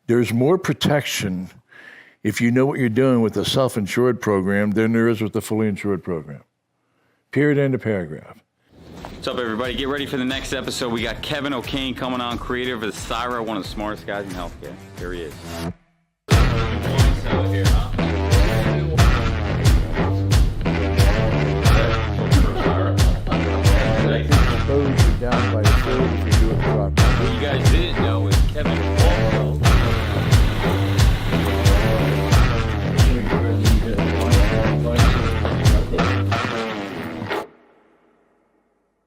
There's more protection if you know what you're doing with the self-insured program than there is with the fully insured program. Period, end of paragraph. What's up, everybody? Get ready for the next episode. We got Kevin O'Kane coming on, creator of the Sihra, one of the smartest guys in healthcare. Here he is. Here, huh? Down by a third if you do it properly. What you guys didn't know is Kevin also.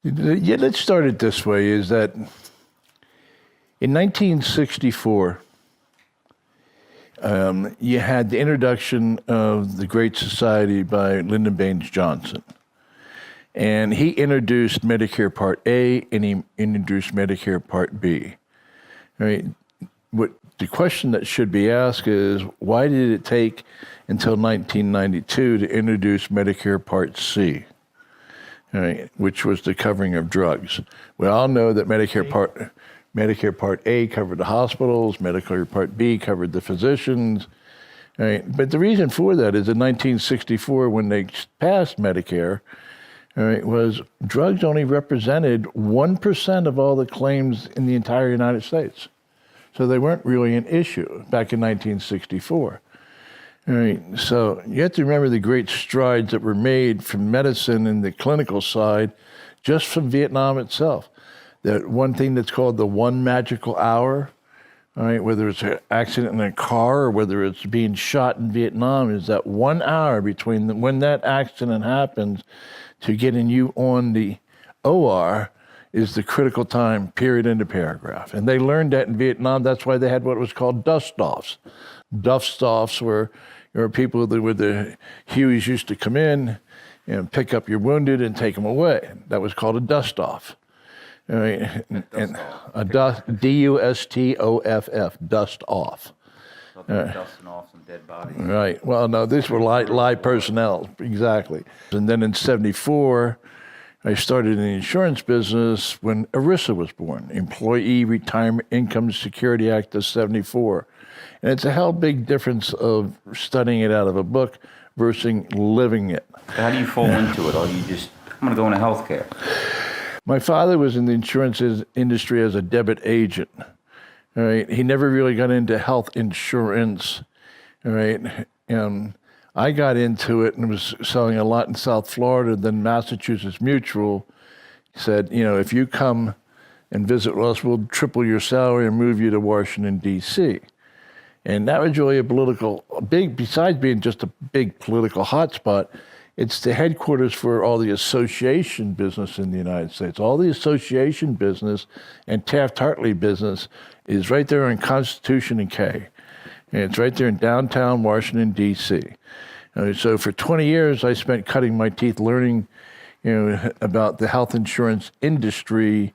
Yeah, let's start it this way, is that in 1964, you had the introduction of the Great Society by Lyndon Baines Johnson. And he introduced Medicare Part A and he introduced Medicare Part B. Right? What the question that should be asked is, why did it take until 1992 to introduce Medicare Part C, right, which was the covering of drugs? We all know that Medicare Part A covered the hospitals, Medicare Part B covered the physicians. Right? But the reason for that is in 1964, when they passed Medicare, all right, was drugs only represented 1% of all the claims in the entire United States. So they weren't really an issue back in 1964. All right, so you have to remember the great strides that were made from medicine and the clinical side just from Vietnam itself. That one thing that's called the one magical hour, all right, whether it's an accident in a car or whether it's being shot in Vietnam, is that 1 hour between when that accident happens to getting you on the OR is the critical time, period, end of paragraph. And they learned that in Vietnam. That's why they had what was called dust-offs. Dust-offs were people that with the Hueys used to come in and pick up your wounded and take them away. That was called a dust-off. All right? And a D-U-S-T-O-F-F, dust-off. Dusting off some dead bodies. Right. Well, no, these were live personnel, exactly. And then in '74, I started in the insurance business when ERISA was born, Employee Retirement Income Security Act of '74. And it's a hell big difference of studying it out of a book versus living it. How do you fall into it? Or you just, I'm going to go into healthcare? My father was in the insurance industry as a debit agent. All right. He never really got into health insurance. All right. I got into it and was selling a lot in South Florida. Then Massachusetts Mutual said, you know, if you come and visit us, we'll triple your salary and move you to Washington, D.C. And that was really besides being just a big political hotspot, it's the headquarters for all the association business in the United States. All the association business and Taft-Hartley business is right there in Constitution and K. And it's right there in downtown Washington, D.C. So for 20 years, I spent cutting my teeth learning, about the health insurance industry.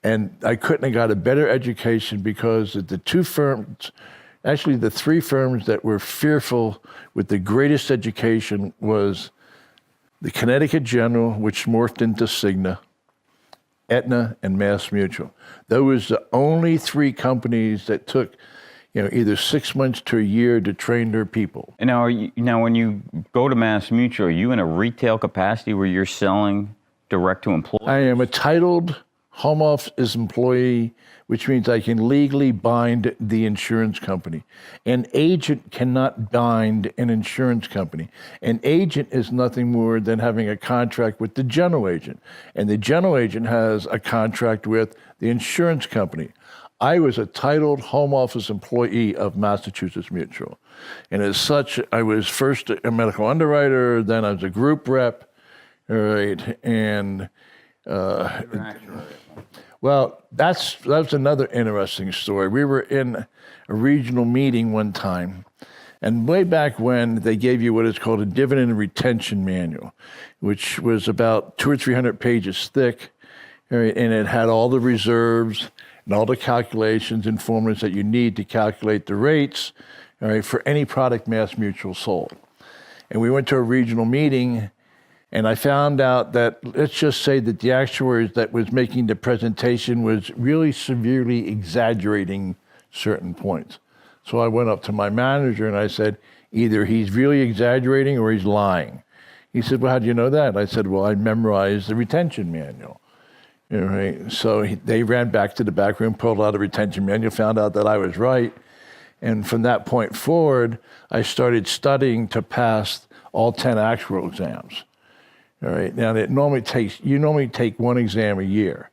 And I couldn't have got a better education because of the two firms, actually the three firms that were fearful with the greatest education was the Connecticut General, which morphed into Cigna, Aetna, and Mass Mutual. Those were the only three companies that took, either 6 months to a year to train their people. And now, when you go to Mass Mutual, are you in a retail capacity where you're selling direct to employees? I am a titled home office employee, which means I can legally bind the insurance company. An agent cannot bind an insurance company. An agent is nothing more than having a contract with the general agent. And the general agent has a contract with the insurance company. I was a titled home office employee of Massachusetts Mutual. And as such, I was first a medical underwriter, then I was a group rep, right? And well, that's another interesting story. We were in a regional meeting one time, and way back when they gave you what is called a dividend retention manual, which was about 200 or 300 pages thick, right? And it had all the reserves and all the calculations and formulas that you need to calculate the rates, all right, for any product Mass Mutual sold. And we went to a regional meeting, and I found out that, let's just say that the actuary that was making the presentation was really severely exaggerating certain points. So I went up to my manager and I said, either he's really exaggerating or he's lying. He said, well, how do you know that? I said, well, I memorized the retention manual. You know, right? So they ran back to the back room, pulled out a retention manual, found out that I was right. And from that point forward, I started studying to pass all 10 actuarial exams. All right. Now, you normally take one exam a year.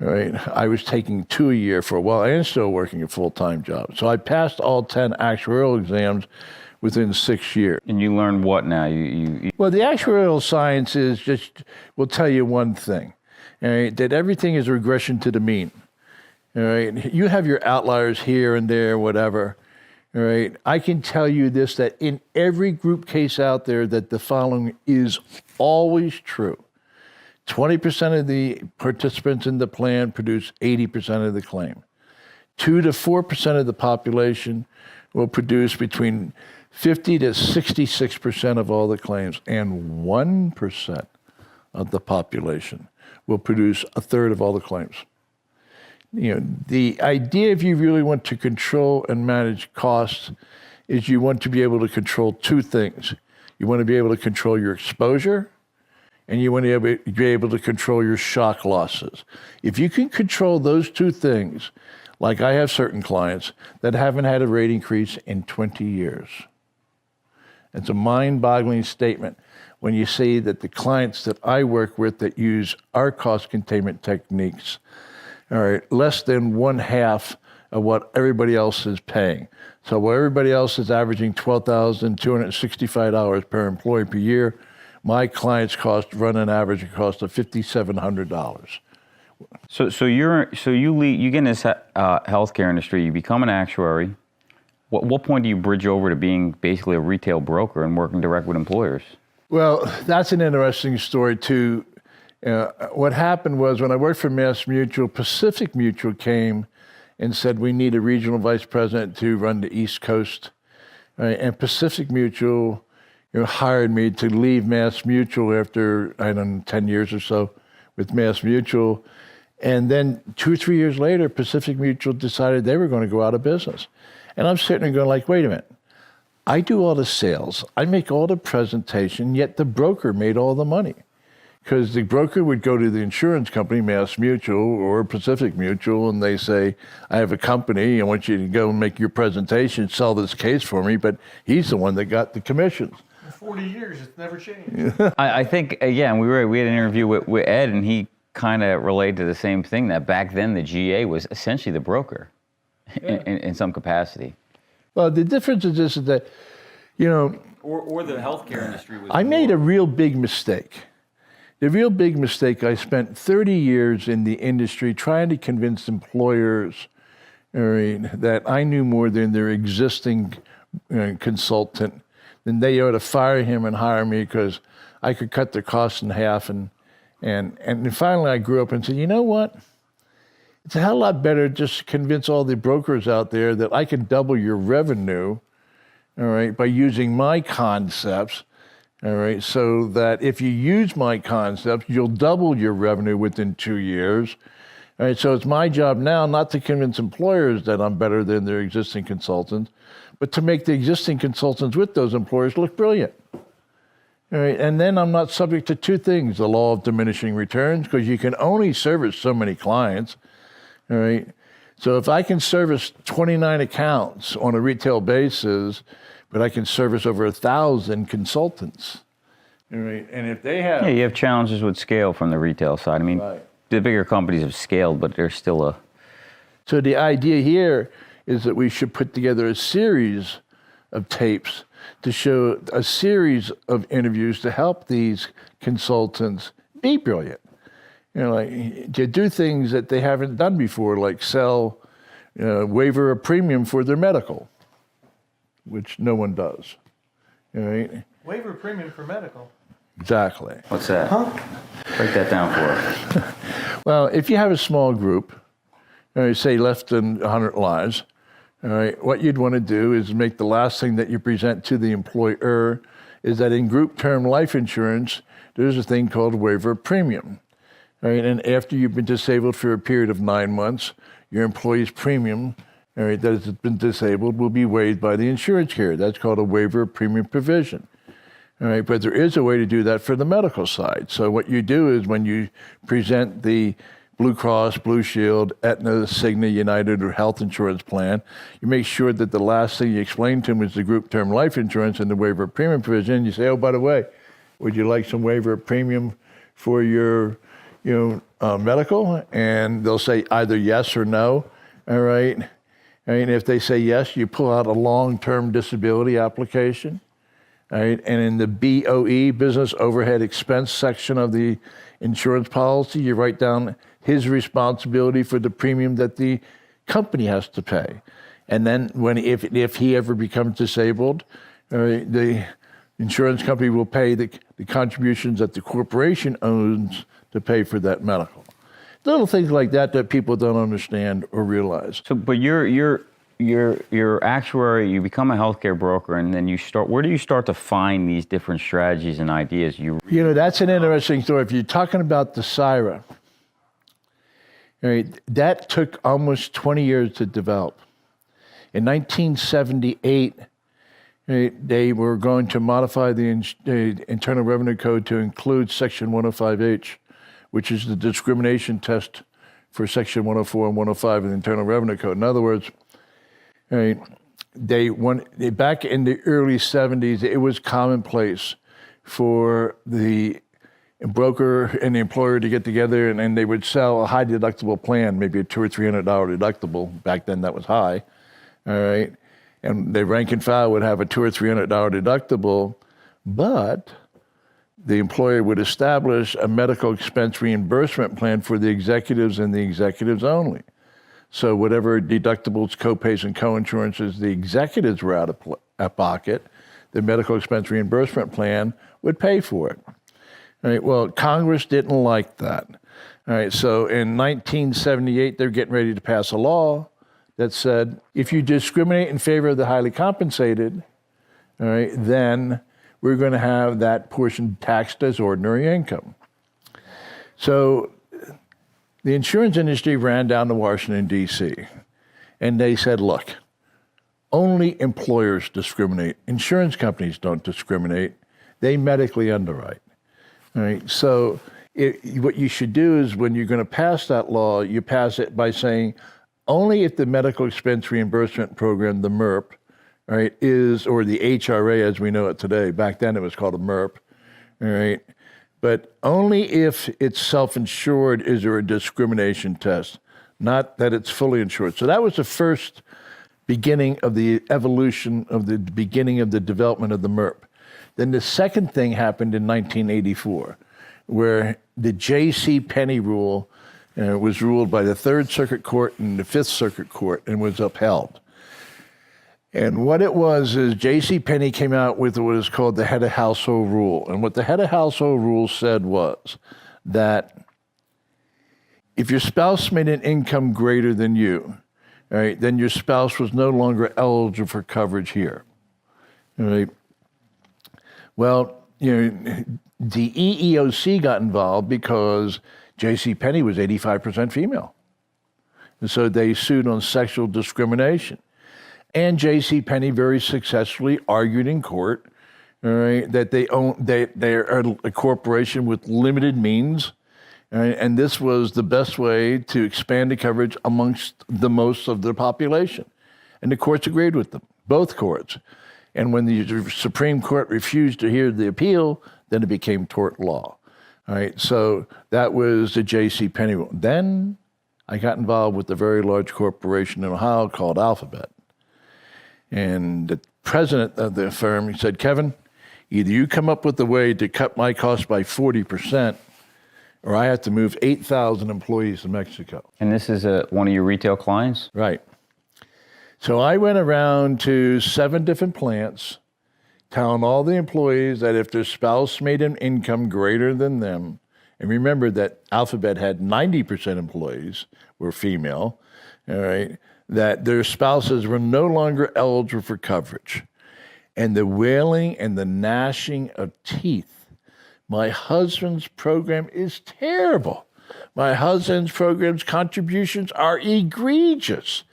All right. I was taking 2 a year for a while and still working a full-time job. So I passed all 10 actuarial exams within 6 years. And you learn what now? Well, the actuarial science will tell you one thing. All right, that everything is a regression to the mean. All right, you have your outliers here and there, whatever. All right, I can tell you this, that in every group case out there, that the following is always true. 20% of the participants in the plan produce 80% of the claim. 2 to 4% of the population will produce between 50 to 66% of all the claims, and 1% of the population will produce a third of all the claims. You know, the idea, if you really want to control and manage costs, is you want to be able to control two things. You want to be able to control your exposure, and you want to be able to control your shock losses. If you can control those two things, like I have certain clients that haven't had a rate increase in 20 years. It's a mind-boggling statement when you see that the clients that I work with that use our cost containment techniques are less than 1/2 of what everybody else is paying. So where everybody else is averaging $12,265 per employee per year, my clients run an average cost of $5,700. So you get in this healthcare industry, you become an actuary. What point do you bridge over to being basically a retail broker and working direct with employers? Well, that's an interesting story too. What happened was when I worked for Mass Mutual, Pacific Mutual came and said, we need a regional vice president to run the East Coast. And Pacific Mutual hired me to leave Mass Mutual after, 10 years or so with Mass Mutual. And then 2 or 3 years later, Pacific Mutual decided they were going to go out of business. And I'm sitting there going like, wait a minute. I do all the sales. I make all the presentation, yet the broker made all the money. Because the broker would go to the insurance company, Mass Mutual or Pacific Mutual, and they say, I have a company, I want you to go and make your presentation, sell this case for me, but he's the one that got the commissions. For 40 years, it's never changed. I think, again, we had an interview with Ed, and he kind of related to the same thing, that back then the GA was essentially the broker in some capacity. Well, the difference is this, is that, Or the healthcare industry was I made a real big mistake. The real big mistake, I spent 30 years in the industry trying to convince employers that I knew more than their existing consultant, then they ought to fire him and hire me because I could cut their costs in half. And finally I grew up and said, you know what? It's a hell of a lot better just to convince all the brokers out there that I can double your revenue, by using my concepts. All right, so that if you use my concepts, you'll double your revenue within 2 years. All right, so it's my job now not to convince employers that I'm better than their existing consultants, but to make the existing consultants with those employers look brilliant. All right, and then I'm not subject to two things, the law of diminishing returns, because you can only service so many clients. All right, so if I can service 29 accounts on a retail basis, but I can service over 1,000 consultants. Right? And if they have... Yeah, you have challenges with scale from the retail side. I mean, The bigger companies have scaled, but there's still a... So the idea here is that we should put together a series of tapes to show a series of interviews to help these consultants be brilliant. To do things that they haven't done before, like sell Waiver Premium For Medical, which no one does. Right? Waiver Premium For Medical. Exactly. What's that? Huh? Break that down for us. Well, if you have a small group, say less than 100 lives, what you'd want to do is make the last thing that you present to the employer is that in group term life insurance, there's a thing called Waiver Premium. Right? And after you've been disabled for a period of 9 months, your employee's premium all right, that has been disabled will be waived by the insurance carrier. That's called a waiver premium provision. All right, but there is a way to do that for the medical side. So what you do is when you present the Blue Cross, Blue Shield, Aetna, Cigna, United, or health insurance plan, you make sure that the last thing you explain to them is the group term life insurance and the waiver premium provision. You say, oh, by the way, would you like some waiver premium for your medical? And they'll say either yes or no, all right? And if they say yes, you pull out a long-term disability application. All right, and in the BOE, business overhead expense section of the insurance policy, you write down his responsibility for the premium that the company has to pay. And then if he ever becomes disabled, the insurance company will pay the contributions that the corporation owns to pay for that medical. Little things like that people don't understand or realize. So, but you're actuary, you become a healthcare broker, and then you start. Where do you start to find these different strategies and ideas? That's an interesting story. If you're talking about the Sihra, right, that took almost 20 years to develop. In 1978, right, they were going to modify the Internal Revenue Code to include Section 105H, which is the discrimination test for Section 104 and 105 of the Internal Revenue Code. In other words, right, back in the early 70s, it was commonplace for the broker and the employer to get together and they would sell a high deductible plan, maybe a $200 or $300 deductible. Back then, that was high. All right, and the rank and file would have a $200 or $300 deductible, but the employer would establish a medical expense reimbursement plan for the executives and the executives only. So whatever deductibles, copays, and coinsurances the executives were out of pocket, the medical expense reimbursement plan would pay for it. All right, well, Congress didn't like that. All right, so in 1978, they're getting ready to pass a law that said, if you discriminate in favor of the highly compensated, all right, then we're going to have that portion taxed as ordinary income. So the insurance industry ran down to Washington, D.C., and they said, look, only employers discriminate. Insurance companies don't discriminate. They medically underwrite. All right, so what you should do is when you're going to pass that law, you pass it by saying, only if the medical expense reimbursement program, the MERP, all right, or the HRA as we know it today, back then it was called a MERP, all right, but only if it's self-insured is there a discrimination test, not that it's fully insured. So that was the first beginning of the evolution of the beginning of the development of the MERP. Then the second thing happened in 1984, where the J.C. Penney rule was ruled by the Third Circuit Court and the Fifth Circuit Court and was upheld. And what it was is J.C. Penney came out with what is called the head of household rule. And what the head of household rule said was that if your spouse made an income greater than you, all right, then your spouse was no longer eligible for coverage here. All right. Well, the EEOC got involved because J.C. Penney was 85% female. And so they sued on sexual discrimination. And J.C. Penney very successfully argued in court, all right, that they're a corporation with limited means, all right, and this was the best way to expand the coverage amongst the most of the population. And the courts agreed with them, both courts. And when the Supreme Court refused to hear the appeal, then it became tort law. All right, so that was the J.C. Penney rule. Then I got involved with a very large corporation in Ohio called Alphabet. And the president of the firm, he said, Kevin, either you come up with a way to cut my cost by 40%, or I have to move 8,000 employees to Mexico. And this is one of your retail clients? Right. So I went around to 7 different plants, telling all the employees that if their spouse made an income greater than them, and remember that Alphabet had 90% employees were female, all right, that their spouses were no longer eligible for coverage. And the wailing and the gnashing of teeth. My husband's program is terrible. My husband's program's contributions are egregious.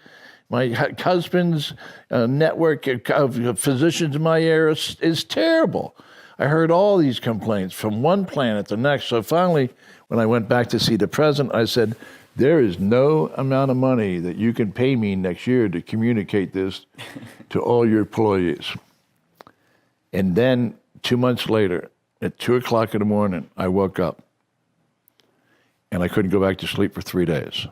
My husband's network of physicians in my area is terrible. I heard all these complaints from one plan at the next. So finally, when I went back to see the president, I said, there is no amount of money that you can pay me next year to communicate this to all your employees. And then 2 months later, at 2 o'clock in the morning, I woke up and I couldn't go back to sleep for 3 days.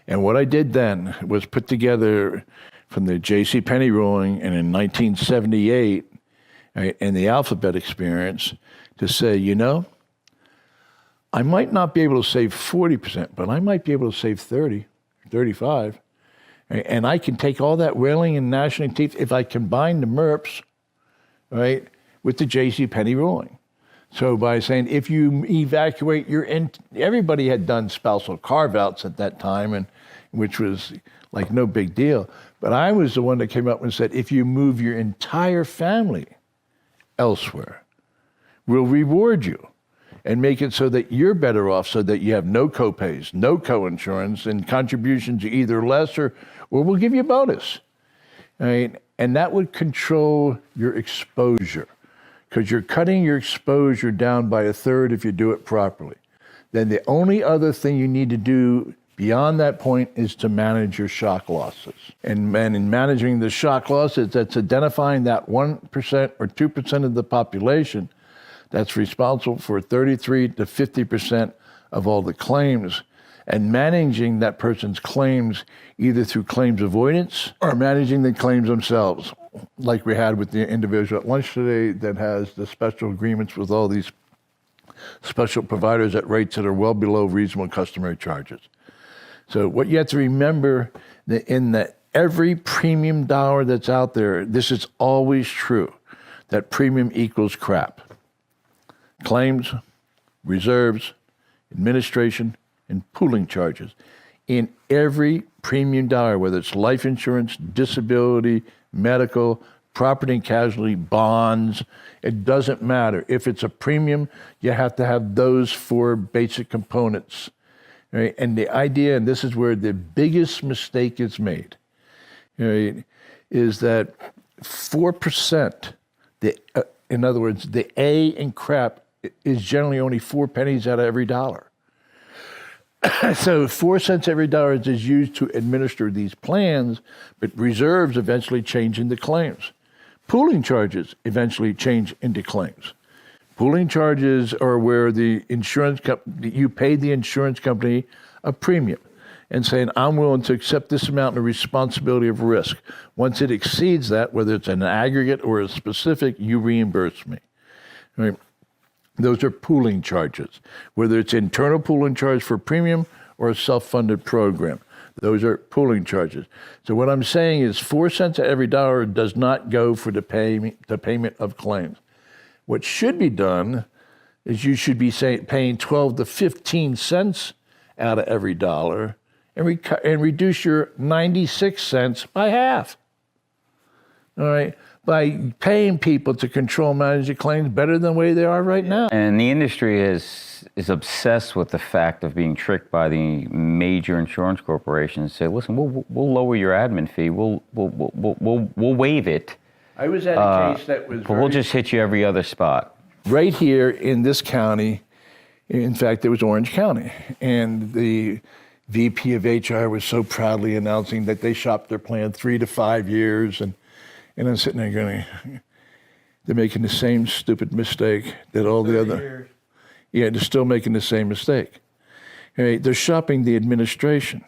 And what I did then was put together from the J.C. Penney ruling and in 1978 and the alphabet experience to say, you know, I might not be able to save 40%, but I might be able to save 30, 35. And I can take all that wailing and gnashing of teeth if I combine the MERPs, right, with the J.C. Penney ruling. So by saying if you evacuate everybody had done spousal carve-outs at that time, and which was like no big deal. But I was the one that came up and said, if you move your entire family elsewhere, we'll reward you and make it so that you're better off, so that you have no copays, no coinsurance, and contributions are either less or we'll give you a bonus. Right? And that would control your exposure, because you're cutting your exposure down by a third if you do it properly. Then the only other thing you need to do beyond that point is to manage your shock losses. And in managing the shock losses, that's identifying that 1% or 2% of the population that's responsible for 33 to 50% of all the claims, and managing that person's claims either through claims avoidance or managing the claims themselves, like we had with the individual at lunch today that has the special agreements with all these special providers at rates that are well below reasonable customary charges. So what you have to remember, that every premium dollar that's out there, this is always true, that premium equals crap. Claims, reserves, administration, and pooling charges. In every premium dollar, whether it's life insurance, disability, medical, property and casualty, bonds, it doesn't matter. If it's a premium, you have to have those 4 basic components. Right? And the idea, and this is where the biggest mistake is made, right, is that 4%, in other words, the A in crap is generally only 4 pennies out of every dollar. So 4 cents every dollar is used to administer these plans, but reserves eventually change into claims. Pooling charges eventually change into claims. Pooling charges are where the insurance you pay the insurance company a premium and saying, I'm willing to accept this amount of responsibility of risk. Once it exceeds that, whether it's an aggregate or a specific, you reimburse me. Right? Those are pooling charges, whether it's internal pooling charge for premium or a self-funded program. Those are pooling charges. So what I'm saying is 4 cents of every dollar does not go for the payment of claims. What should be done is you should be paying 12 to 15 cents out of every dollar and reduce your 96 cents by half. All right? By paying people to control, manage the claims better than the way they are right now. And the industry is obsessed with the fact of being tricked by the major insurance corporations. Say, listen, we'll lower your admin fee. We'll waive it. I was at a case that was but we'll just hit you every other spot. Right here in this county. In fact, it was Orange County, and the VP of HR was so proudly announcing that they shopped their plan 3 to 5 years, and I'm sitting there going, they're making the same stupid mistake that all the other years. Yeah, they're still making the same mistake. All right, they're shopping the administration.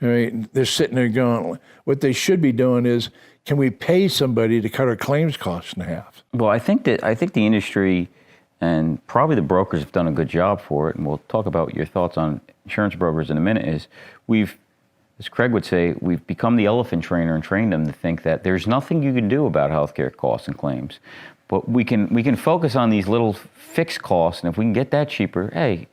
All right, they're sitting there going, what they should be doing is, can we pay somebody to cut our claims costs in half? Well, I think the industry and probably the brokers have done a good job for it, and we'll talk about your thoughts on insurance brokers in a minute, is we've, as Craig would say, we've become the elephant trainer and trained them to think that there's nothing you can do about healthcare costs and claims. But we can focus on these little fixed costs, and if we can get that cheaper, hey.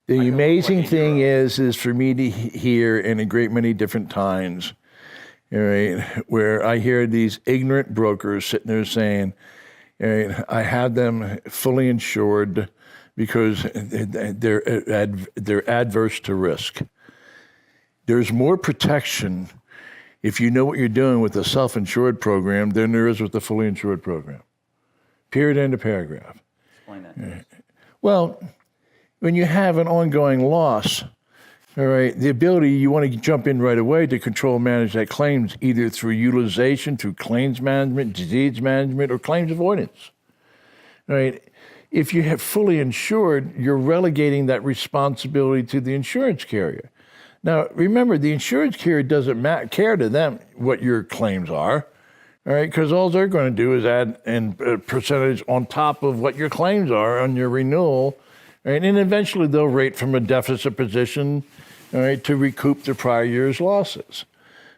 The amazing thing is for me to hear in a great many different times, all right, where I hear these ignorant brokers sitting there saying, all right, I had them fully insured because they're adverse to risk. there's more protection if you know what you're doing with the self-insured program than there is with the fully insured program. Period, end of paragraph. Explain that. Well, when you have an ongoing loss, all right, the ability, you want to jump in right away to control and manage that claims, either through utilization, through claims management, disease management, or claims avoidance. All right. If you have fully insured, you're relegating that responsibility to the insurance carrier. Now, remember, the insurance carrier doesn't care to them what your claims are, all right, because all they're going to do is add a percentage on top of what your claims are on your renewal, right? And eventually they'll rate from a deficit position, all right, to recoup the prior year's losses,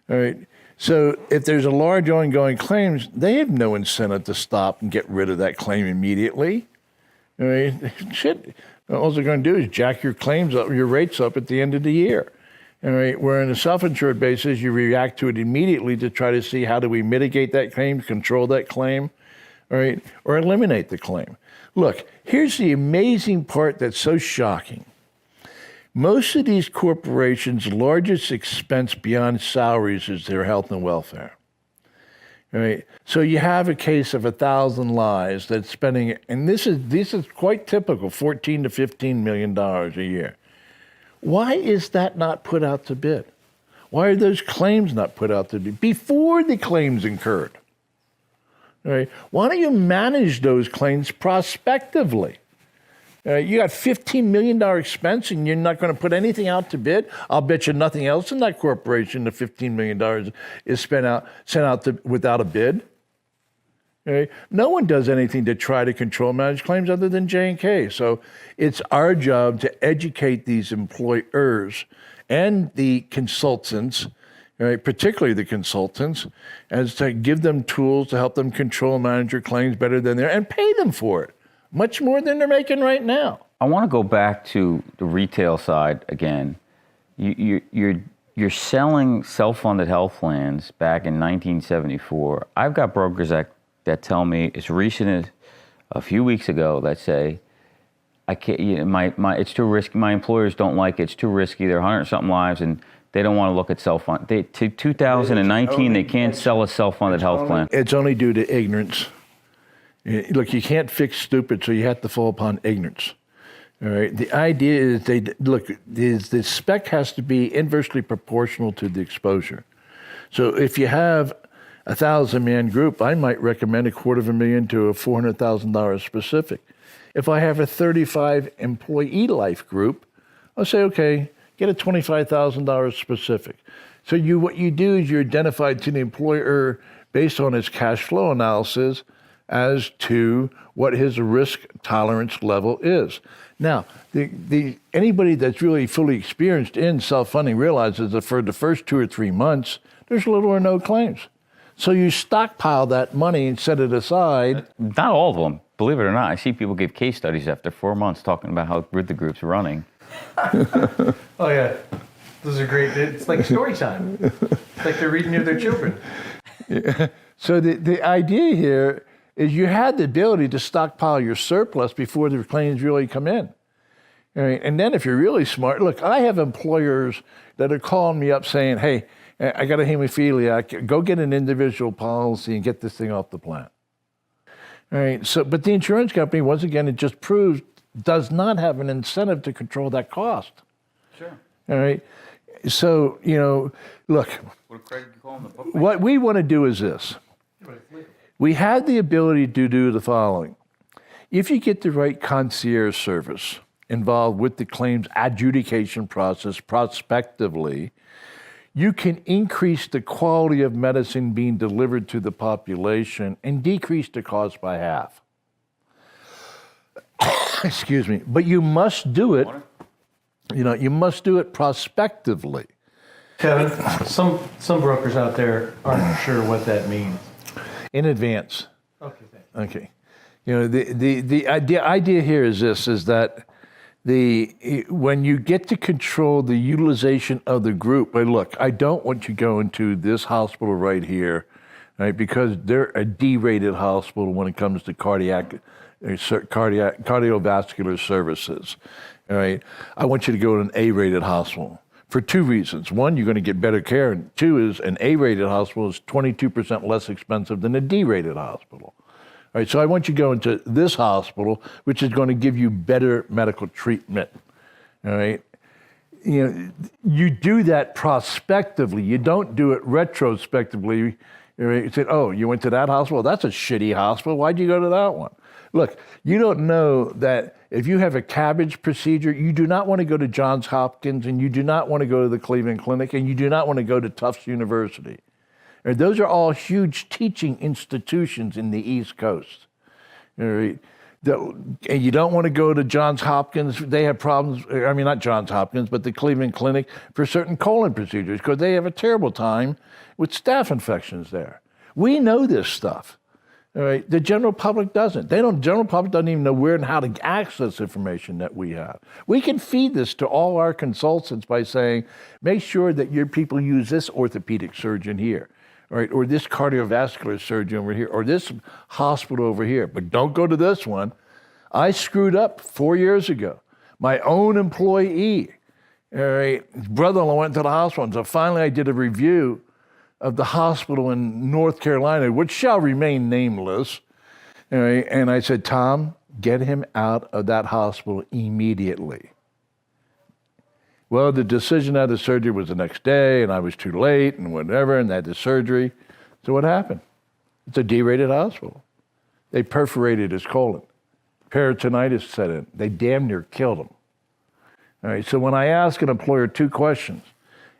all right? So if there's a large ongoing claims, they have no incentive to stop and get rid of that claim immediately. All right, shit. All they're going to do is jack your claims up, your rates up at the end of the year. All right, where in a self-insured basis, you react to it immediately to try to see how do we mitigate that claim, control that claim, all right, or eliminate the claim. Look, here's the amazing part that's so shocking. Most of these corporations' largest expense beyond salaries is their health and welfare. All right. So you have a case of 1,000 lives that's spending, and this is quite typical, $14 to $15 million a year. Why is that not put out to bid? Why are those claims not put out to bid before the claims incurred? All right. Why don't you manage those claims prospectively? You got $15 million expense and you're not going to put anything out to bid? I'll bet you nothing else in that corporation, the $15 million is sent out without a bid. Okay? No one does anything to try to control managed claims other than J&K. So it's our job to educate these employers and the consultants, right, particularly the consultants, as to give them tools to help them control and manage their claims better than and pay them for it. Much more than they're making right now. I want to go back to the retail side again. You're selling self-funded health plans back in 1974. I've got brokers that tell me as recent as a few weeks ago that say, I can't. It's too risky. My employers don't like it. It's too risky. They're 100-something lives, and they don't want to look at self-fund. To 2019, they can't sell a self-funded health plan. It's only due to ignorance. Look, you can't fix stupid, so you have to fall upon ignorance. All right. The idea is the spec has to be inversely proportional to the exposure. So if you have a 1,000-man group, I might recommend $250,000 to a $400,000 specific. If I have a 35-employee life group, I'll say, okay, get a $25,000 specific. So what you do is you identify to the employer based on his cash flow analysis as to what his risk tolerance level is. Now, anybody that's really fully experienced in self-funding realizes that for the first 2 or 3 months, there's little or no claims. So you stockpile that money and set it aside. Not all of them, believe it or not. I see people give case studies after 4 months talking about how good the group's running. Oh yeah, those are great. It's like story time. It's like they're reading to their children. Yeah. So the idea here is you had the ability to stockpile your surplus before the claims really come in. All right? And then if you're really smart, look, I have employers that are calling me up saying, hey, I got a hemophiliac, go get an individual policy and get this thing off the plan. All right, so, but the insurance company, once again, it just proves, does not have an incentive to control that cost. Sure. All right, so, look, what we want to do is this. We have the ability to do the following. If you get the right concierge service involved with the claims adjudication process prospectively, you can increase the quality of medicine being delivered to the population and decrease the cost by half. Excuse me. But you must do it, you must do it prospectively. Kevin, some brokers out there aren't sure what that means. In advance. Okay, thanks. Okay. The idea here is this, is that when you get to control the utilization of the group, look, I don't want you going to this hospital right here, right? Because they're a D-rated hospital when it comes to cardiovascular services, all right? I want you to go to an A-rated hospital for two reasons. One, you're going to get better care, and two is an A-rated hospital is 22% less expensive than a D-rated hospital. All right, so I want you to go into this hospital, which is going to give you better medical treatment. All right, you do that prospectively. You don't do it retrospectively. You say, oh, you went to that hospital? That's a shitty hospital. Why'd you go to that one? Look, you don't know that if you have a CABG procedure, you do not want to go to Johns Hopkins, and you do not want to go to the Cleveland Clinic, and you do not want to go to Tufts University. And those are all huge teaching institutions in the East Coast. All right? And you don't want to go to Johns Hopkins. They have problems, I mean, not Johns Hopkins, but the Cleveland Clinic for certain colon procedures because they have a terrible time with staph infections there. We know this stuff. All right, the general public doesn't. General public doesn't even know where and how to access information that we have. We can feed this to all our consultants by saying, make sure that your people use this orthopedic surgeon here, all right, or this cardiovascular surgeon over here, or this hospital over here, but don't go to this one. I screwed up 4 years ago. My own employee, all right, his brother-in-law went to the hospital, and so finally I did a review of the hospital in North Carolina, which shall remain nameless. All right, and I said, Tom, get him out of that hospital immediately. Well, the decision of the surgery was the next day, and I was too late, and whatever, and they had the surgery. So what happened? It's a D-rated hospital. They perforated his colon. Peritonitis set in. They damn near killed him. All right, so when I ask an employer two questions,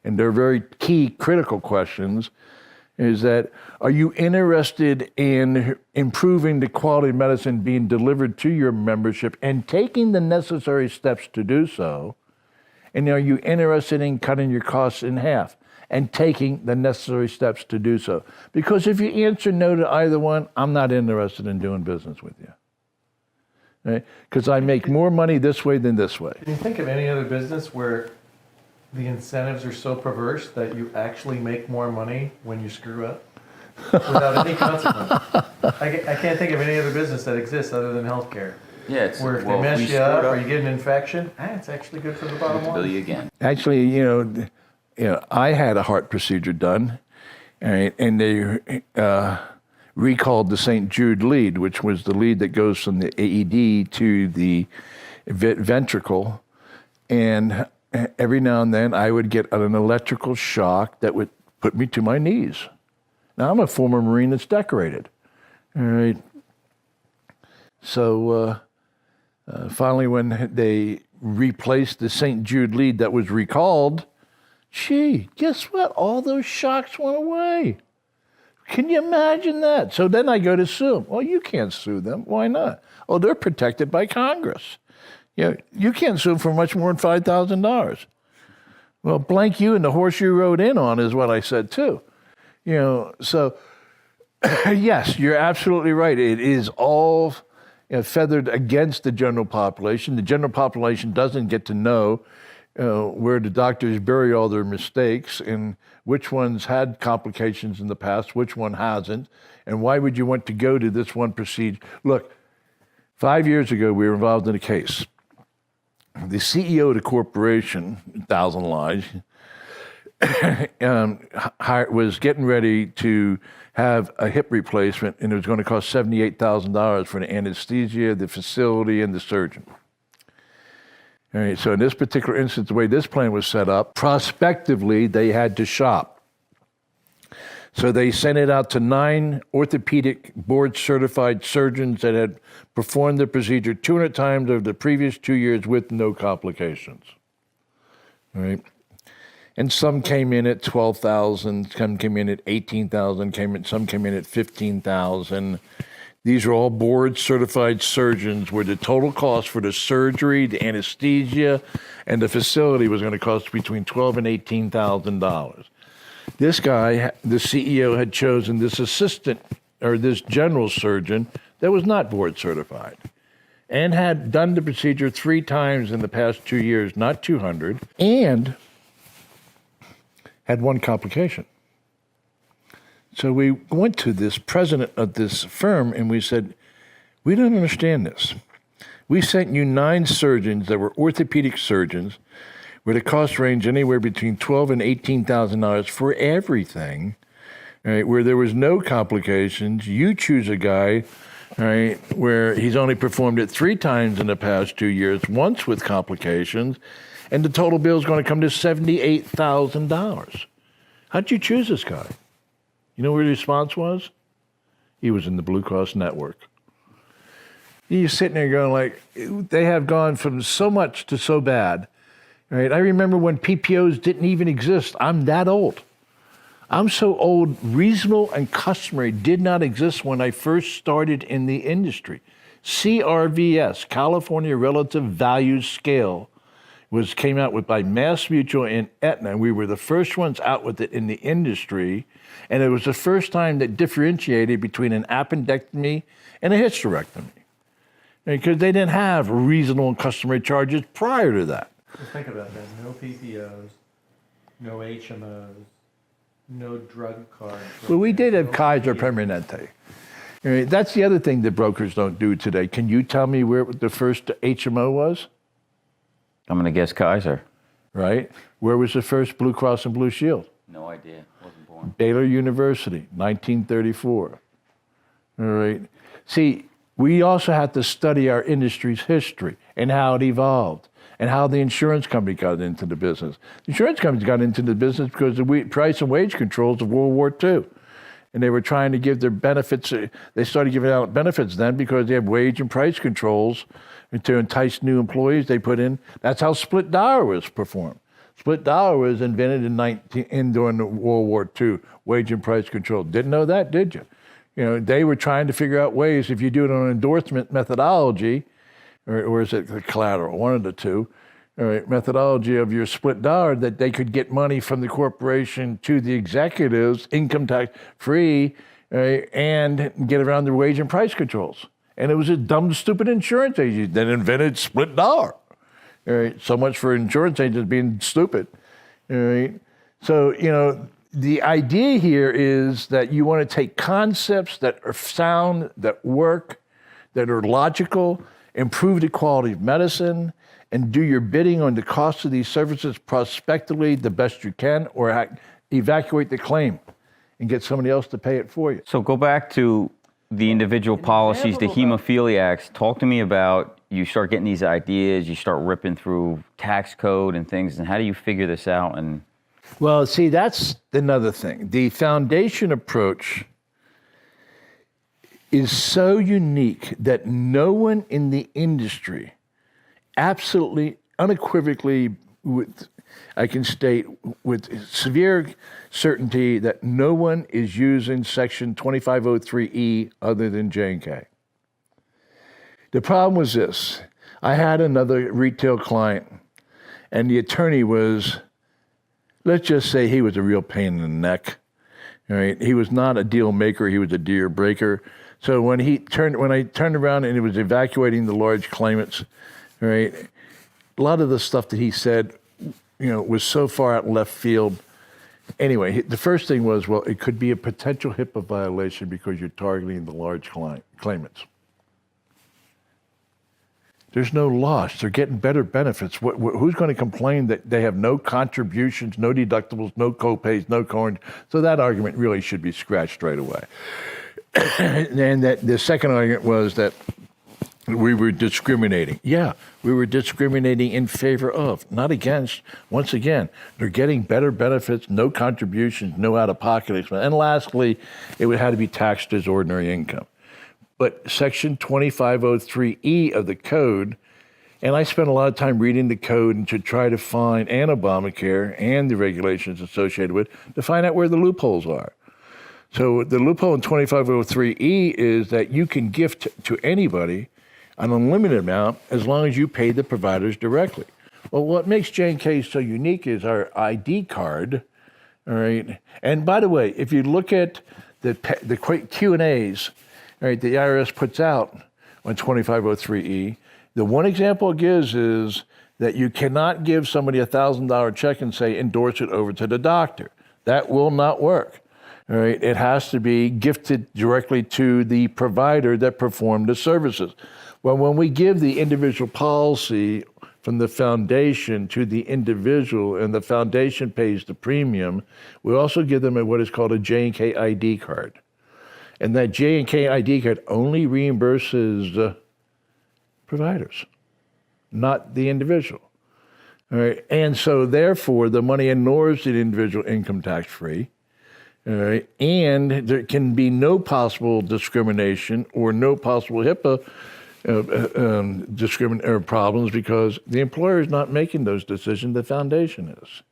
and they're very key, critical questions, is that, are you interested in improving the quality of medicine being delivered to your membership and taking the necessary steps to do so? And are you interested in cutting your costs in half and taking the necessary steps to do so? Because if you answer no to either one, I'm not interested in doing business with you. Right? Because I make more money this way than this way. Can you think of any other business where the incentives are so perverse that you actually make more money when you screw up without any consequence? I can't think of any other business that exists other than healthcare. Yeah, it's Where if they mess you up or you get an infection, it's actually good for the bottom line. Bill you again. Actually, I had a heart procedure done, right, and they recalled the St. Jude lead, which was the lead that goes from the AED to the ventricle, and every now and then I would get an electrical shock that would put me to my knees. Now, I'm a former Marine that's decorated. All right. So finally, when they replaced the St. Jude lead that was recalled, guess what? All those shocks went away. Can you imagine that? So then I go to sue them. Well, you can't sue them. Why not? Oh, they're protected by Congress. You can't sue for much more than $5,000. Well, blank you and the horse you rode in on is what I said too. So yes, you're absolutely right. It is all feathered against the general population. The general population doesn't get to know where the doctors bury all their mistakes and which ones had complications in the past, which one hasn't, and why would you want to go to this one procedure? Look, 5 years ago, we were involved in a case. The CEO of the corporation, 1,000 lies, was getting ready to have a hip replacement, and it was going to cost $78,000 for the anesthesia, the facility, and the surgeon. All right, so in this particular instance, the way this plan was set up, prospectively, they had to shop. So they sent it out to 9 orthopedic board-certified surgeons that had performed the procedure 200 times over the previous 2 years with no complications. All right. And some came in at $12,000, some came in at $18,000, some came in at $15,000. These are all board-certified surgeons where the total cost for the surgery, the anesthesia, and the facility was going to cost between $12,000 and $18,000. This guy, the CEO, had chosen this assistant or this general surgeon that was not board certified and had done the procedure 3 times in the past 2 years, not 200, and had one complication. So we went to this president of this firm and we said, we don't understand this. We sent you 9 surgeons that were orthopedic surgeons. where the costs range anywhere between $12,000 and $18,000 for everything, right, where there was no complications. You choose a guy, right, where he's only performed it 3 times in the past 2 years, once with complications, and the total bill is going to come to $78,000. How'd you choose this guy? You know what the response was? He was in the Blue Cross network. You're sitting there going like, they have gone from so much to so bad. Right? I remember when PPOs didn't even exist. I'm that old. I'm so old, reasonable and customary did not exist when I first started in the industry. CRVS, California Relative Value Scale, came out with by Mass Mutual and Aetna. We were the first ones out with it in the industry, and it was the first time that differentiated between an appendectomy and a hysterectomy, because they didn't have reasonable and customary charges prior to that. Just think about that. No PPOs, no HMOs, no drug cards. Well, we did have no Kaiser PPOs. Permanente. I mean, that's the other thing that brokers don't do today. Can you tell me where the first HMO was? I'm going to guess Kaiser. Right? Where was the first Blue Cross and Blue Shield? No idea. Wasn't born. Baylor University, 1934. All right. See, we also have to study our industry's history and how it evolved and how the insurance company got into the business. The insurance companies got into the business because of the price and wage controls of World War II. And they were trying to give their benefits. They started giving out benefits then because they have wage and price controls to entice new employees they put in. That's how split dollar was performed. Split dollar was invented during the World War II, wage and price control. Didn't know that, did you? You know, they were trying to figure out ways, if you do it on an endorsement methodology, or is it the collateral, one of the two, all right, methodology of your split dollar, that they could get money from the corporation to the executives, income tax free, and get around their wage and price controls. And it was a dumb, stupid insurance agent that invented split dollar. All right, so much for insurance agents being stupid. All right, so you know the idea here is that you want to take concepts that are sound, that work, that are logical, improve the quality of medicine, and do your bidding on the cost of these services prospectively the best you can, or evacuate the claim and get somebody else to pay it for you. So go back to the individual policies, the hemophiliacs. Talk to me about, you start getting these ideas, you start ripping through tax code and things, and how do you figure this out? And well, see, that's another thing. The foundation approach is so unique that no one in the industry, absolutely, unequivocally, I can state with severe certainty that no one is using Section 2503E other than J&K. The problem was this. I had another retail client, and the attorney was, let's just say he was a real pain in the neck. All right? He was not a deal maker, he was a deal breaker. So when I turned around and he was evacuating the large claimants, all right, a lot of the stuff that he said, you know, was so far out in left field. Anyway, the first thing was, well, it could be a potential HIPAA violation because you're targeting the large claimants. There's no loss. They're getting better benefits. Who's going to complain that they have no contributions, no deductibles, no co-pays, no co-insurance? So that argument really should be scratched right away. And that the second argument was that we were discriminating. Yeah, we were discriminating in favor of, not against. Once again, they're getting better benefits, no contributions, no out-of-pocket expense. And lastly, it would have to be taxed as ordinary income. But Section 2503E of the code, and I spent a lot of time reading the code and to try to find, and Obamacare and the regulations associated with, to find out where the loopholes are. So the loophole in 2503E is that you can gift to anybody an unlimited amount as long as you pay the providers directly. Well, what makes J&K so unique is our ID card, all right? And by the way, if you look at the Q&As, all right, the IRS puts out on 2503E, the one example it gives is that you cannot give somebody a $1,000 check and say, endorse it over to the doctor. That will not work. All right, it has to be gifted directly to the provider that performed the services. Well, when we give the individual policy from the foundation to the individual, and the foundation pays the premium, we also give them what is called a J&K ID card. And that J&K ID card only reimburses providers, not the individual. All right. And so therefore, the money inures the individual income tax free. All right. And there can be no possible discrimination or no possible HIPAA problems because the employer is not making those decisions, the foundation is.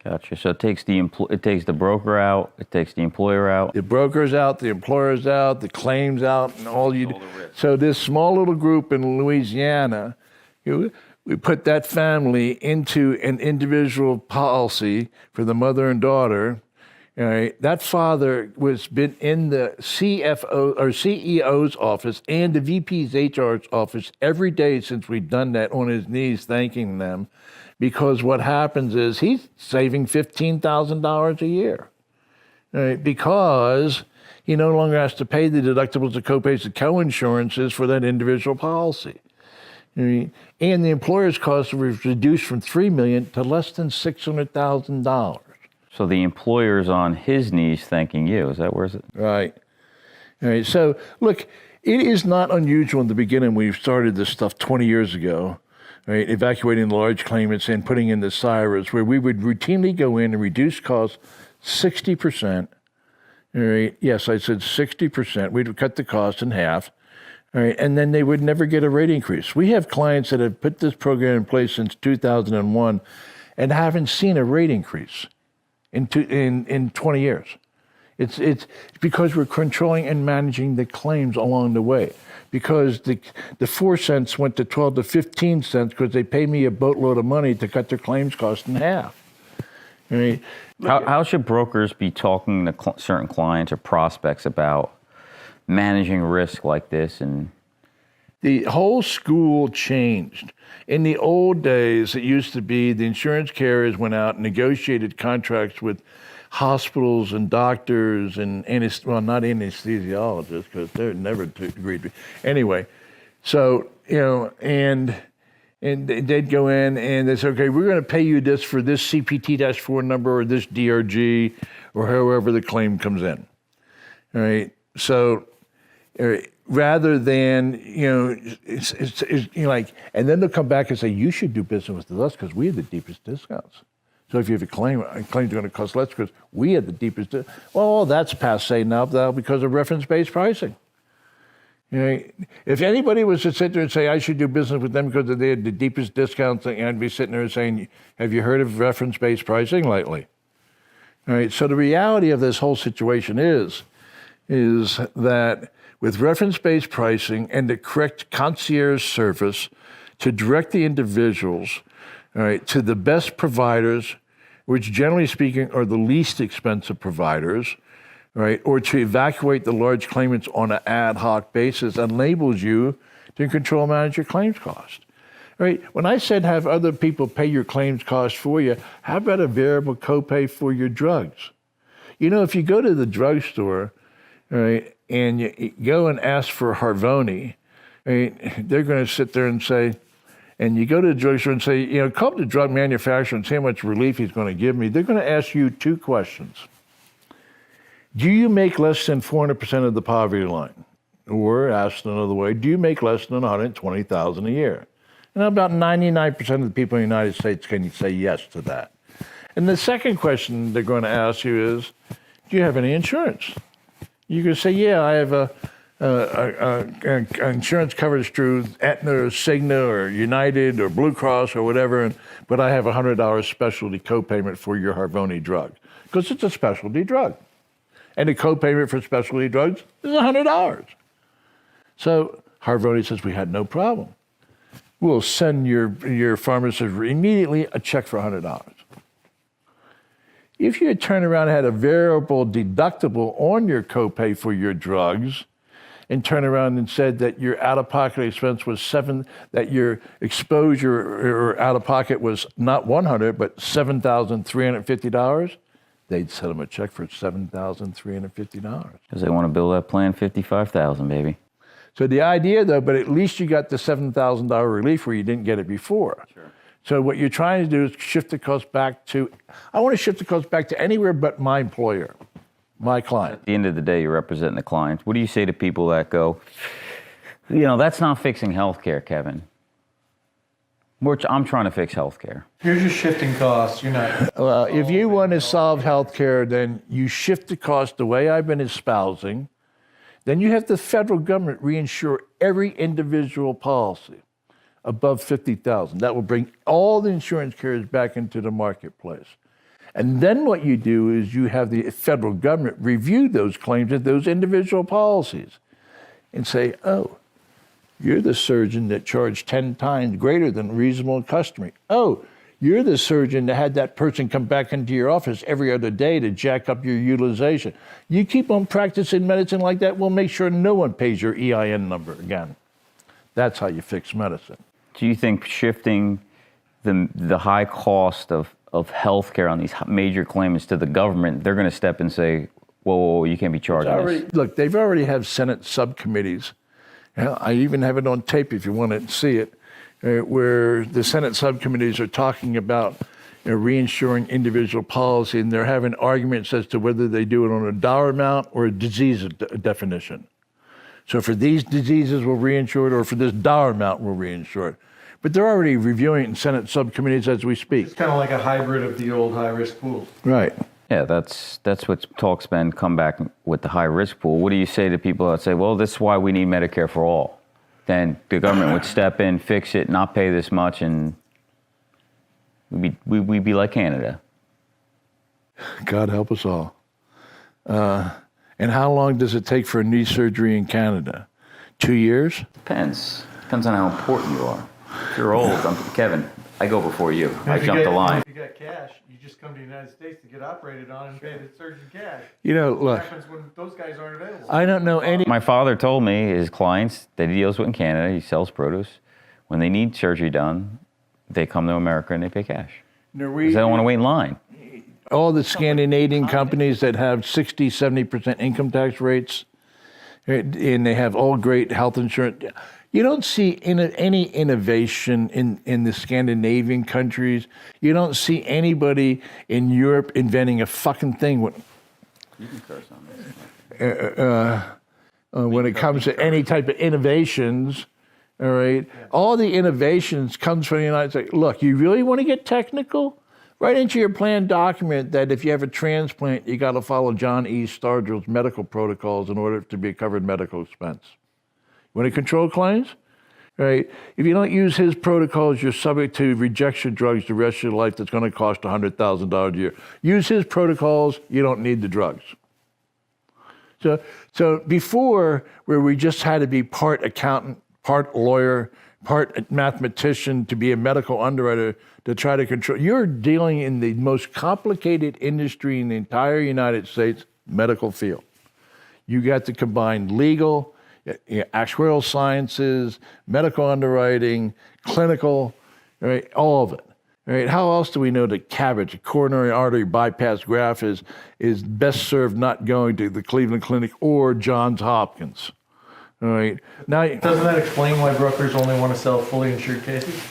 Gotcha. So it takes the broker out, it takes the employer out. The broker's out, the employer's out, the claim's out, and all you do. So this small little group in Louisiana, we put that family into an individual policy for the mother and daughter. All right. That father was been in the CFO or CEO's office and the VP's HR's office every day since we've done that, on his knees thanking them, because what happens is he's saving $15,000 a year. All right, because he no longer has to pay the deductibles, the copays, the co-insurances for that individual policy. All right, and the employer's costs was reduced from $3 million to less than $600,000. So the employer's on his knees thanking you. Is that where is it? Right. All right. So look, it is not unusual in the beginning. We started this stuff 20 years ago, right? Evacuating large claimants and putting in the Sihras, where we would routinely go in and reduce costs 60%. All right. Yes, I said 60%. We'd cut the cost in half. All right. And then they would never get a rate increase. We have clients that have put this program in place since 2001 and haven't seen a rate increase in 20 years. It's because we're controlling and managing the claims along the way. Because the 4 cents went to 12 to 15 cents because they pay me a boatload of money to cut their claims cost in half. I mean, How should brokers be talking to certain clients or prospects about managing risk like this? And the whole school changed. In the old days, it used to be the insurance carriers went out and negotiated contracts with hospitals and doctors and not anesthesiologists, because they're never agreed. Anyway, so and they'd go in and they say, okay, we're going to pay you this for this CPT-4 number or this DRG or however the claim comes in. All right, so. Rather than, it's like, and then they'll come back and say, you should do business with us because we have the deepest discounts. So if you have a claim's going to cost less because we have the deepest, well, that's passe now because of reference-based pricing. If anybody was to sit there and say, I should do business with them because they had the deepest discounts, I'd be sitting there saying, have you heard of reference-based pricing lately? All right, so the reality of this whole situation is that with reference-based pricing and the correct concierge service to direct the individuals, all right, to the best providers, which generally speaking are the least expensive providers, right, or to evacuate the large claimants on an ad hoc basis, enables you to control and manage your claims cost. Right? When I said have other people pay your claims cost for you, how about a variable copay for your drugs? If you go to the drugstore, right, and you go and ask for Harvoni, right, they're going to sit there and say, and you go to the drugstore and say, call up the drug manufacturer and see how much relief he's going to give me. They're going to ask you 2 questions. Do you make less than 400% of the poverty line? Or asked another way, do you make less than $120,000 a year? And about 99% of the people in the United States can say yes to that. And the second question they're going to ask you is, do you have any insurance? You can say, yeah, I have insurance coverage through Aetna or Cigna or United or Blue Cross or whatever, but I have a $100 specialty copayment for your Harvoni drug because it's a specialty drug. And the copayment for specialty drugs is $100. So Harvoni says, we had no problem. We'll send your pharmacist immediately a check for $100. If you had turned around and had a variable deductible on your copay for your drugs, and turned around and said that your out-of-pocket expense was that your exposure or out-of-pocket was not $100 but $7,350, they'd send them a check for $7,350. Because they want to bill that plan $55,000, baby. So the idea, though, but at least you got the $7,000 relief where you didn't get it before. Sure. So what you're trying to do is shift the cost back to, I want to shift the cost back to anywhere but my employer, my client. At the end of the day, you're representing the clients. What do you say to people that go, that's not fixing healthcare, Kevin? I'm trying to fix healthcare. You're just shifting costs. You're not. If you want to solve healthcare, then you shift the cost the way I've been espousing. Then you have the federal government reinsure every individual policy above $50,000. That will bring all the insurance carriers back into the marketplace. And then what you do is you have the federal government review those claims of those individual policies and say, oh, you're the surgeon that charged 10 times greater than reasonable and customary. Oh, you're the surgeon that had that person come back into your office every other day to jack up your utilization. You keep on practicing medicine like that, we'll make sure no one pays your EIN number again. That's how you fix medicine. Do you think shifting the high cost of healthcare on these major claimants to the government, they're going to step and say, whoa, you can't be charging this? Look, they've already have Senate subcommittees. I even have it on tape if you want to see it, where the Senate subcommittees are talking about reinsuring individual policy, and they're having arguments as to whether they do it on a dollar amount or a disease definition. So for these diseases, we'll reinsure it, or for this dollar amount, we'll reinsure it. But they're already reviewing it in Senate subcommittees as we speak. It's kind of like a hybrid of the old high-risk pools. Right. Yeah, that's what talk's been come back with the high-risk pool. What do you say to people that say, well, this is why we need Medicare for all? Then the government would step in, fix it, not pay this much, and we'd be like Canada. God help us all. And how long does it take for a knee surgery in Canada? 2 years? Depends on how important you are. If you're old, Kevin, I go before you. I jump the line. If you got cash, you just come to the United States to get operated on and pay the surgeon cash. Look. What happens when those guys aren't available? I don't know any. My father told me his clients that he deals with in Canada, he sells produce. When they need surgery done, they come to America and they pay cash. Because they don't want to wait in line. All the Scandinavian companies that have 60, 70% income tax rates, and they have all great health insurance. You don't see any innovation in the Scandinavian countries. You don't see anybody in Europe inventing a fucking thing You can curse on this. when it comes to any type of innovations. All right, all the innovations comes from the United States. Look, you really want to get technical? Write into your plan document that if you have a transplant, you got to follow John E. Stargill's medical protocols in order to be a covered medical expense. You want to control claims? Right? If you don't use his protocols, you're subject to rejection drugs the rest of your life that's going to cost $100,000 a year. Use his protocols, you don't need the drugs. So before, where we just had to be part accountant, part lawyer, part mathematician to be a medical underwriter to try to control, you're dealing in the most complicated industry in the entire United States medical field. You got to combine legal, actuarial sciences, medical underwriting, clinical, right, all of it. Right? How else do we know that CABG, a coronary artery bypass graft, is best served not going to the Cleveland Clinic or Johns Hopkins? All right. Now, doesn't that explain why brokers only want to sell fully insured cases?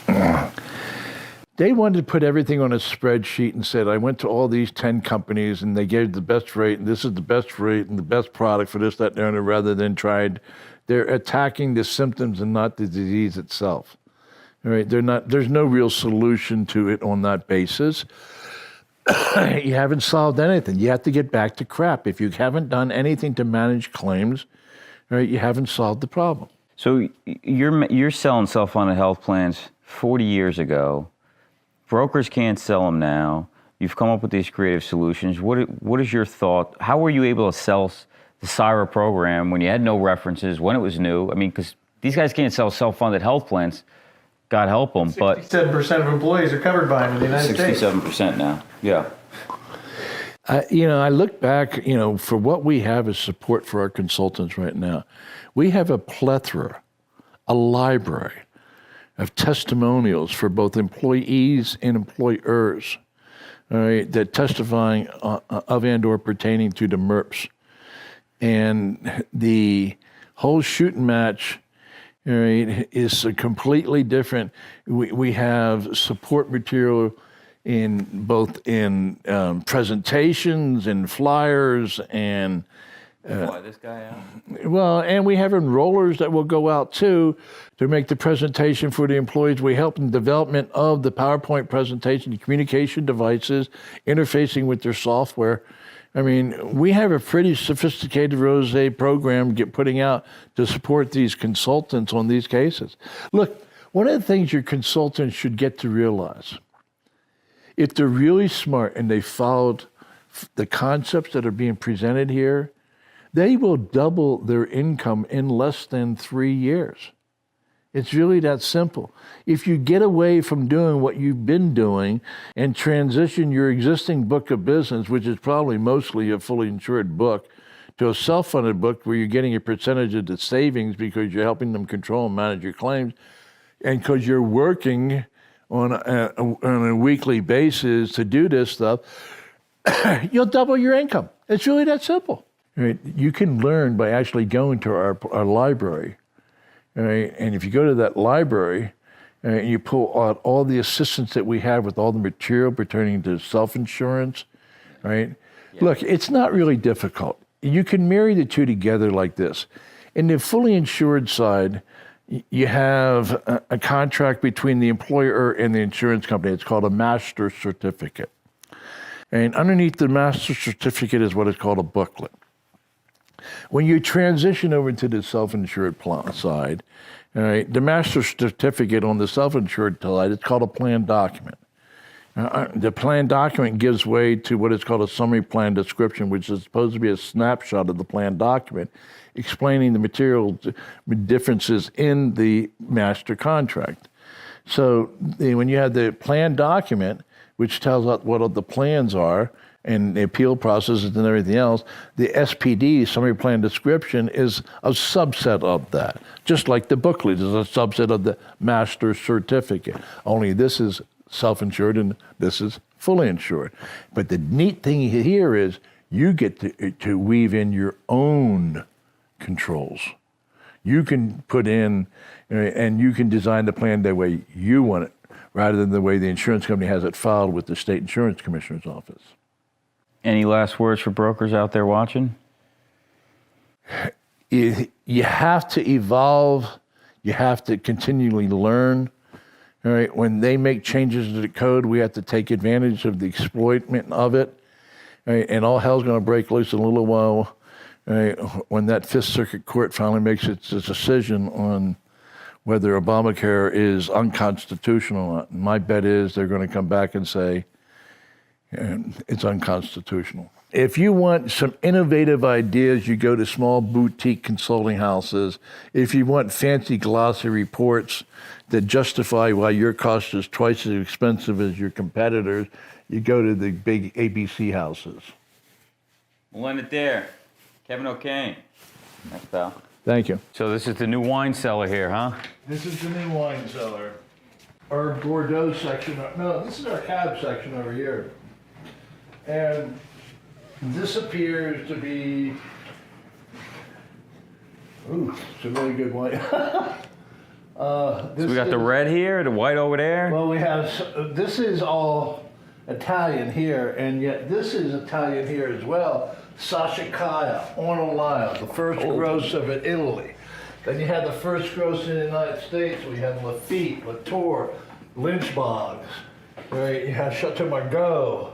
They wanted to put everything on a spreadsheet and said, I went to all these 10 companies and they gave the best rate, and this is the best rate and the best product for this, that, and the other, rather than they're attacking the symptoms and not the disease itself. All right, there's no real solution to it on that basis. You haven't solved anything. You have to get back to crap. If you haven't done anything to manage claims, all right, you haven't solved the problem. So you're selling self-funded health plans 40 years ago. Brokers can't sell them now. You've come up with these creative solutions. What is your thought? How were you able to sell the Sihra program when you had no references, when it was new? I mean, because these guys can't sell self-funded health plans. God help them, but 67% of employees are covered by them in the United States. 67% now. Yeah. I look back, for what we have as support for our consultants right now. We have a plethora, a library of testimonials for both employees and employers, all right, that testifying of and or pertaining to the MERPs. And the whole shooting match all right, is completely different. We have support material in both in presentations and flyers and Fly this guy out. well, and we have enrollers that will go out too to make the presentation for the employees. We help in development of the PowerPoint presentation, the communication devices, interfacing with their software. I mean, we have a pretty sophisticated Rose program putting out to support these consultants on these cases. Look, one of the things your consultants should get to realize, if they're really smart and they followed the concepts that are being presented here, they will double their income in less than 3 years. It's really that simple. If you get away from doing what you've been doing and transition your existing book of business, which is probably mostly a fully insured book, to a self-funded book where you're getting a percentage of the savings because you're helping them control and manage your claims, and because you're working on a weekly basis to do this stuff, you'll double your income. It's really that simple. Right? You can learn by actually going to our library. Right? And if you go to that library and you pull out all the assistance that we have with all the material pertaining to self-insurance, right? Yeah. Look, it's not really difficult. You can marry the two together like this. In the fully insured side, you have a contract between the employer and the insurance company. It's called a master certificate. And underneath the master certificate is what is called a booklet. When you transition over to the self-insured plan side, all right, the master certificate on the self-insured side, it's called a plan document. The plan document gives way to what is called a summary plan description, which is supposed to be a snapshot of the plan document, explaining the material differences in the master contract. So when you have the plan document, which tells us what the plans are, and the appeal processes and everything else, the SPD, summary plan description, is a subset of that. Just like the booklet is a subset of the master certificate. Only this is self-insured and this is fully insured. But the neat thing here is you get to weave in your own controls. You can put in, and you can design the plan the way you want it, rather than the way the insurance company has it filed with the state insurance commissioner's office. Any last words for brokers out there watching? You have to evolve. You have to continually learn. All right. When they make changes to the code, we have to take advantage of the exploitment of it. All right, and all hell's going to break loose in a little while. All right, when that Fifth Circuit Court finally makes its decision on whether Obamacare is unconstitutional. My bet is they're going to come back and say, it's unconstitutional. If you want some innovative ideas, you go to small boutique consulting houses. If you want fancy glossy reports that justify why your cost is twice as expensive as your competitors, you go to the big ABC houses. We'll end it there. Kevin O'Kane. Thanks, pal. Thank you. So this is the new wine cellar here, huh? This is the new wine cellar. Our Bordeaux section. No, this is our cab section over here. And this appears to be, it's a really good wine. So we got the red here, the white over there. Well, we have, this is all Italian here, and yet this is Italian here as well. Sassicaia, Ornellaia, the first gross of Italy. Then you have the first gross in the United States. We have Lafitte, Latour, Lynchbogs. Right? You have Chateau Margaux.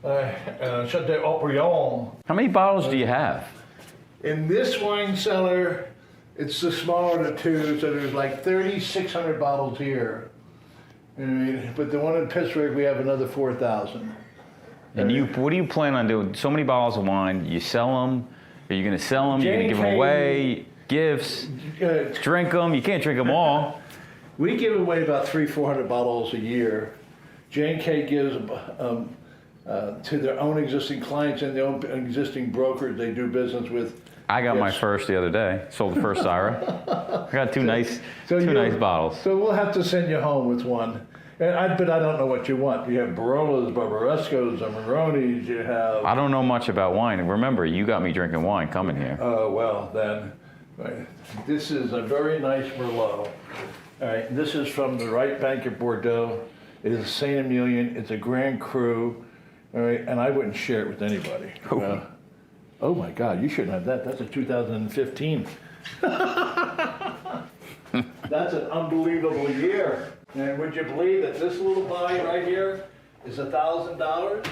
Chateau Haut-Brion. How many bottles do you have? In this wine cellar, it's the smaller of the two, so there's like 3,600 bottles here. But the one in Pittsburgh, we have another 4,000. And what do you plan on doing? So many bottles of wine, you sell them? Are you going to sell them? You're going to give them away? Gifts? Drink them? You can't drink them all. We give away about 300-400 bottles a year. J&K gives to their own existing clients and their own existing brokers they do business with. I got my first the other day. Sold the first Sihra. I got two nice bottles. So we'll have to send you home with one. But I don't know what you want. You have Barolos, Barbarescos, Amarones, you have... I don't know much about wine. And remember, you got me drinking wine coming here. Oh, well, then Right. This is a very nice Merlot. All right. This is from the Right Bank of Bordeaux. It is a Saint Emilion. It's a Grand Cru. All right. And I wouldn't share it with anybody. Oh my God, you shouldn't have that. That's a 2015. That's an unbelievable year. And would you believe that this little bottle right here is $1,000?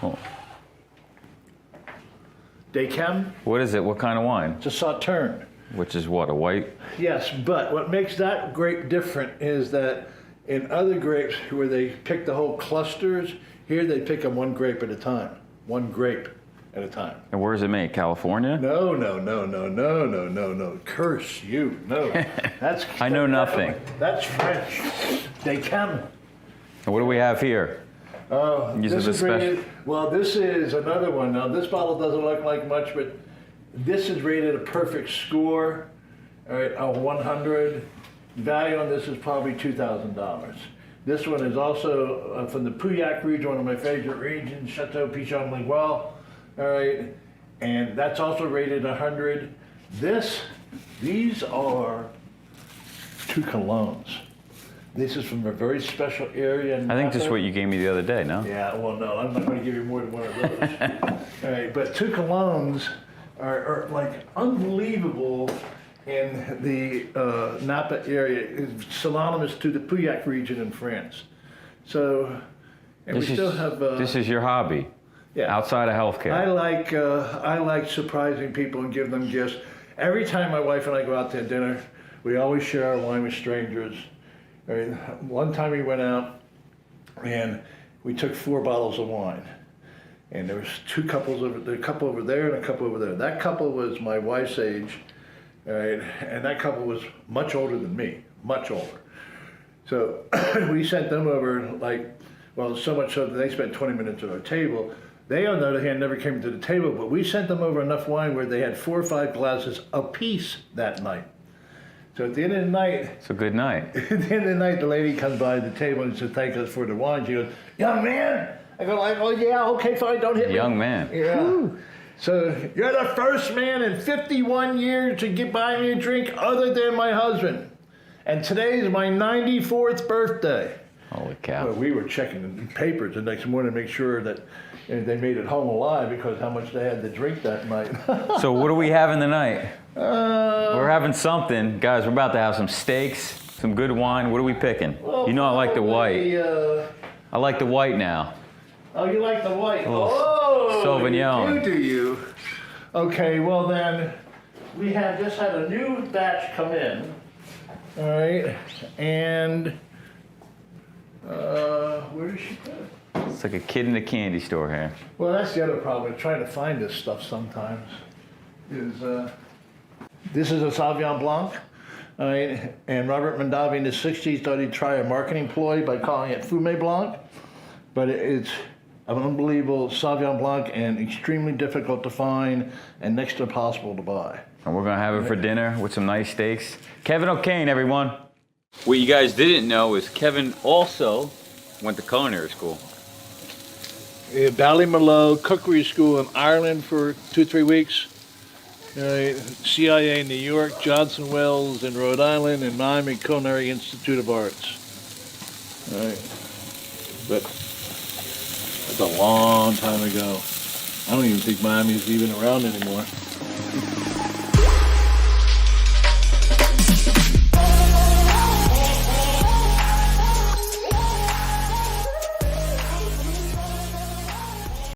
Oh. Dechem. What is it? What kind of wine? It's a Sauterne. Which is what, a white? Yes, but what makes that grape different is that in other grapes where they pick the whole clusters, here they pick them one grape at a time. One grape at a time. And where is it made? California? No. Curse you. No. That's I know nothing. That's French. Dechem. And what do we have here? This is rated, well, this is another one. Now, this bottle doesn't look like much, but this is rated a perfect score, all right, a 100. Value on this is probably $2,000. This one is also from the Pauillac region, one of my favorite regions, Chateau Pichon Lingual, all right, and that's also rated 100. These are two colognes. This is from a very special area. I think this is what you gave me the other day, no? Yeah, well, no, I'm not going to give you more than one of those. All right, but two colognes are like unbelievable in the Napa area. It's synonymous to the Pauillac region in France. So, and This we still have. this is your hobby, yeah. outside of healthcare. I like surprising people and give them gifts. Every time my wife and I go out to dinner, we always share our wine with strangers. I mean, one time we went out and we took 4 bottles of wine, and there was two couples a couple over there and a couple over there. That couple was my wife's age, all right, and that couple was much older than me, much older. So we sent them over, so much so that they spent 20 minutes at our table. They, on the other hand, never came to the table, but we sent them over enough wine where they had 4 or 5 glasses apiece that night. So at the end of the night, It's a good night. at the end of the night, the lady comes by the table and says, "Thank us for the wine." She goes, "Young man." I go like, "Oh yeah, okay, fine, don't hit me." Young man. Yeah. So you're the first man in 51 years to buy me a drink other than my husband. And today is my 94th birthday. Holy cow. Well, we were checking the papers the next morning to make sure that they made it home alive because how much they had to drink that night. So what are we having tonight? We're having something. Guys, we're about to have some steaks, some good wine. What are we picking? Well, you know I like the white. probably, I like the white now. Oh, you like the white? Oh, Sauvignon. You do you? Okay, well then, we have just had a new batch come in. All right, and where did she put it? It's like a kid in a candy store here. Well, that's the other problem with trying to find this stuff sometimes. This is a Sauvignon Blanc. All right, and Robert Mondavi in the 60s thought he'd try a marketing ploy by calling it Fumé Blanc, but it's an unbelievable Sauvignon Blanc and extremely difficult to find and next to impossible to buy. And we're gonna have it for dinner with some nice steaks. Kevin O'Kane, everyone. What you guys didn't know is Kevin also went to culinary school. Ballymaloe Cookery School in Ireland for 2-3 weeks. CIA in New York, Johnson Wells in Rhode Island, and Miami Culinary Institute of Arts. All right. But that's a long time ago. I don't even think Miami's even around anymore.